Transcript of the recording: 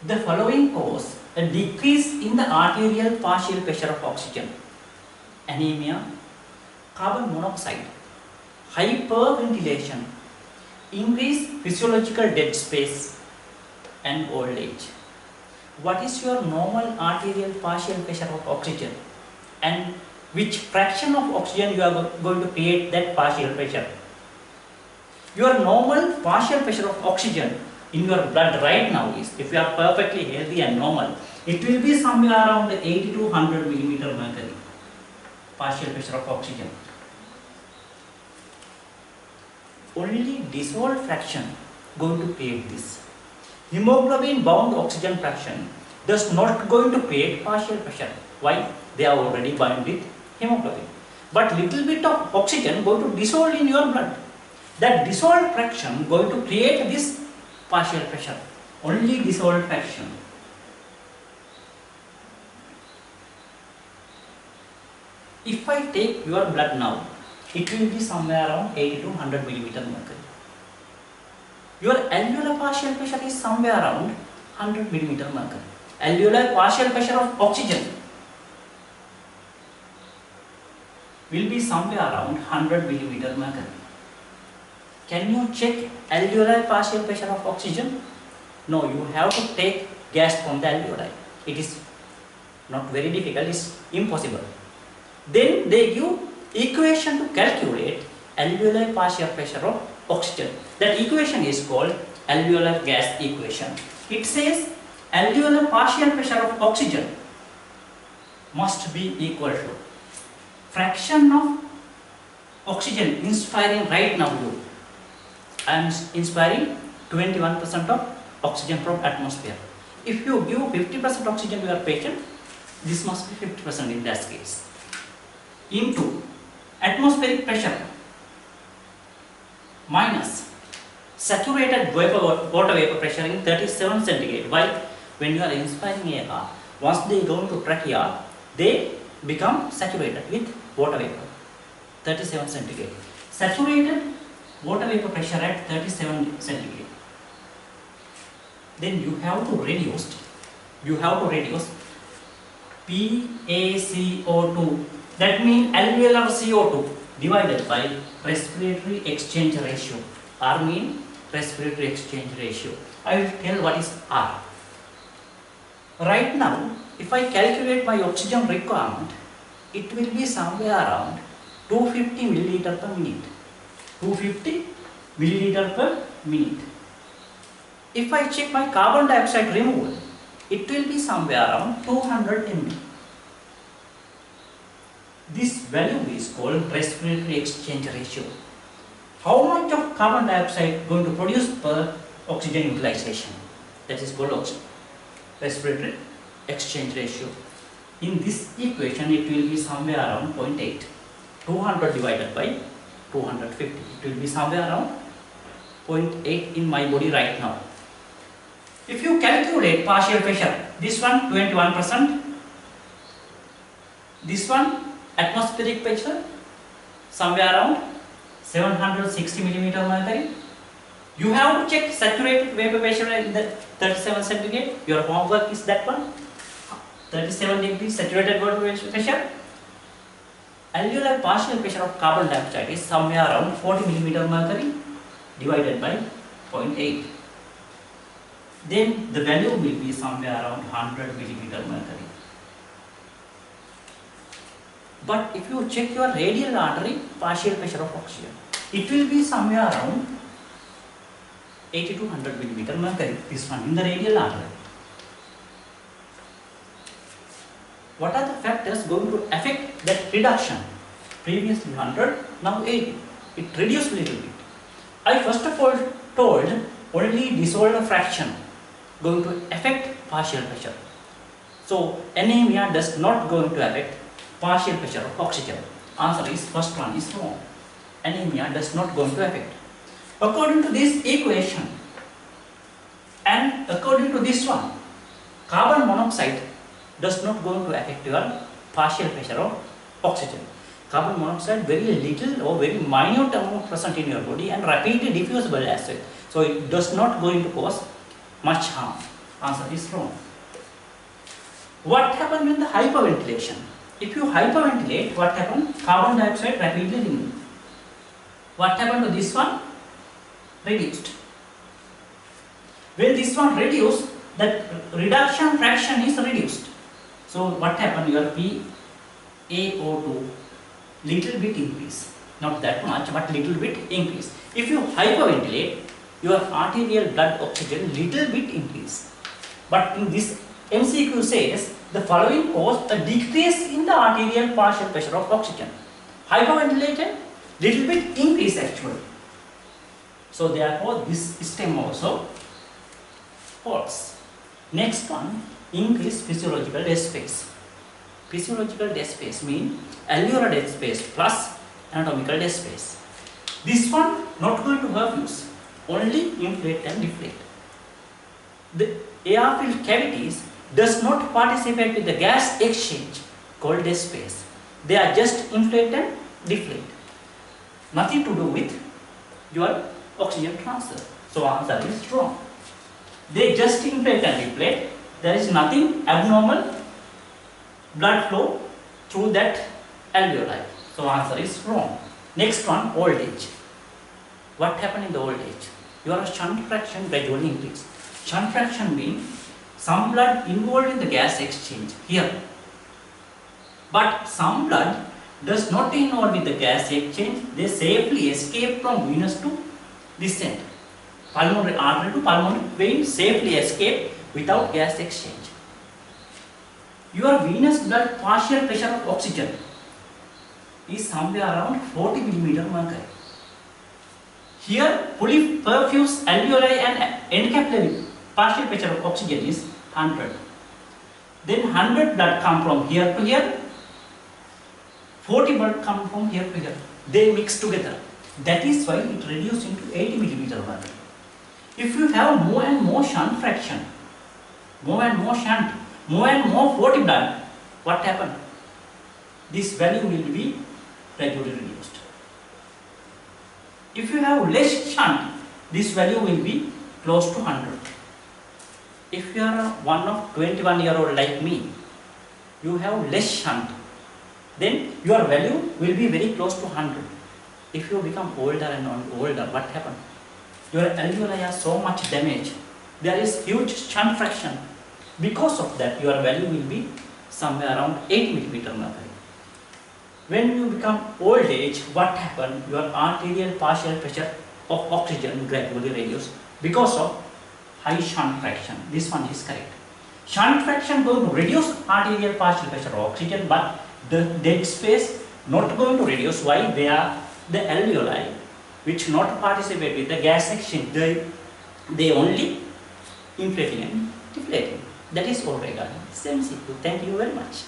The following cause a decrease in the arterial partial pressure of oxygen: anemia, carbon monoxide, hyperventilation, increased physiological dead space, and old age. What is your normal arterial partial pressure of oxygen, and which fraction of oxygen you are going to create that partial pressure? Your normal partial pressure of oxygen in your blood right now is, if you are perfectly healthy and normal, it will be somewhere around 80 to 100 millimeter mercury partial pressure of oxygen. Only dissolved fraction going to create this. Hemoglobin bound oxygen fraction does not going to create partial pressure. Why? They are already bound with hemoglobin. But little bit of oxygen going to dissolve in your blood. That dissolved fraction going to create this partial pressure. Only dissolved fraction. If I take your blood now, it will be somewhere around 80 to 100 millimeter mercury. Your alveolar partial pressure is somewhere around 100 millimeter mercury. Alveolar partial pressure of oxygen will be somewhere around 100 millimeter mercury. Can you check alveolar partial pressure of oxygen? No, you have to take gas from the alveoli. It is not very difficult, it is impossible. Then they give equation to calculate alveolar partial pressure of oxygen. That equation is called alveolar gas equation. It says alveolar partial pressure of oxygen must be equal to fraction of oxygen inspiring right now you. I am inspiring 21% of oxygen from atmosphere. If you give 50% oxygen to your patient, this must be 50% in that case. Into atmospheric pressure minus saturated water vapor pressure in 37 centigrade. Why? When you are inspiring air, once they go into trachea, they become saturated with water vapor. 37 centigrade. Saturated water vapor pressure at 37 centigrade. Then you have to reduce PaCO2, that means alveolar CO2 divided by respiratory exchange ratio. R mean respiratory exchange ratio. I will tell what is R. Right now, if I calculate my oxygen requirement, it will be somewhere around 250 milliliter per minute. 250 milliliter per minute. If I check my carbon dioxide removal, it will be somewhere around 200 mb. This value is called respiratory exchange ratio. How much of carbon dioxide going to produce per oxygen utilization? That is called respiratory exchange ratio. In this equation, it will be somewhere around 0.8. 200 divided by 250. It will be somewhere around 0.8 in my body right now. If you calculate partial pressure, this one 21%, this one atmospheric pressure somewhere around 760 millimeter mercury. You have to check saturated vapor pressure in the 37 centigrade. Your homework is that one. 37 degrees saturated water pressure. Alveolar partial pressure of carbon dioxide is somewhere around 40 millimeter mercury divided by 0.8. Then the value will be somewhere around 100 millimeter mercury. But if you check your radial artery partial pressure of oxygen, it will be somewhere around 80 to 100 millimeter mercury. This one in the radial artery. What are the factors going to affect that reduction? Previously 100, now 80. It reduced a little bit. I first of all told only dissolved fraction going to affect partial pressure. So anemia does not going to affect partial pressure of oxygen. Answer is first one is wrong. Anemia does not going to affect. According to this equation and according to this one, carbon monoxide does not going to affect your partial pressure of oxygen. Carbon monoxide very little or very minute amount present in your body and rapidly diffusible as well. So it does not going to cause much harm. Answer is wrong. What happened with the hyperventilation? If you hyperventilate, what happened? Carbon dioxide rapidly removed. What happened to this one? Reduced. When this one reduced, that reduction fraction is reduced. So what happened? Your PaO2 little bit increase. Not that much, but little bit increase. If you hyperventilate, your arterial blood oxygen little bit increase. But in this MCQ says the following cause a decrease in the arterial partial pressure of oxygen. Hyperventilated, little bit increase actually. So therefore this stem also false. Next one, increase physiological dead space. Physiological dead space means alveolar dead space plus anatomical dead space. This one not going to have use, only inflate and deflate. The air-filled cavities does not participate with the gas exchange called dead space. They are just inflate and deflate. Nothing to do with your oxygen transfer. So answer is wrong. They just inflate and deflate. There is nothing abnormal blood flow through that alveoli. So answer is wrong. Next one, old age. What happened in the old age? Your shunt fraction gradually increase. Shunt fraction means some blood involved in the gas exchange here. But some blood does not involve with the gas exchange. They safely escape from venous to descent. Pulmonary artery to pulmonary vein safely escape without gas exchange. Your venous blood partial pressure of oxygen is somewhere around 40 mmHg. Here, fully perfused alveoli and end capillary partial pressure of oxygen is 100. Then 100 blood come from here to here, 40 blood come from here to here. They mix together. That is why it reduces into 80 mmHg. If you have more and more shunt fraction, more and more shunt, more and more 40 blood, what happens? This value will be gradually reduced. If you have less shunt, this value will be close to 100. If you are one of 21-year-old like me, you have less shunt, then your value will be very close to 100. If you become older and older, what happens? Your alveoli are so much damaged. There is huge shunt fraction. Because of that, your value will be somewhere around 80 mmHg. When you become old age, what happens? Your arterial partial pressure of oxygen gradually reduces because of high shunt fraction. This one is correct. Shunt fraction going to reduce arterial partial pressure of oxygen, but the dead space not going to reduce. Why? They are the alveoli which not participate with the gas exchange. They only inflating and deflating. That is all regarding this MCQ. Thank you very much.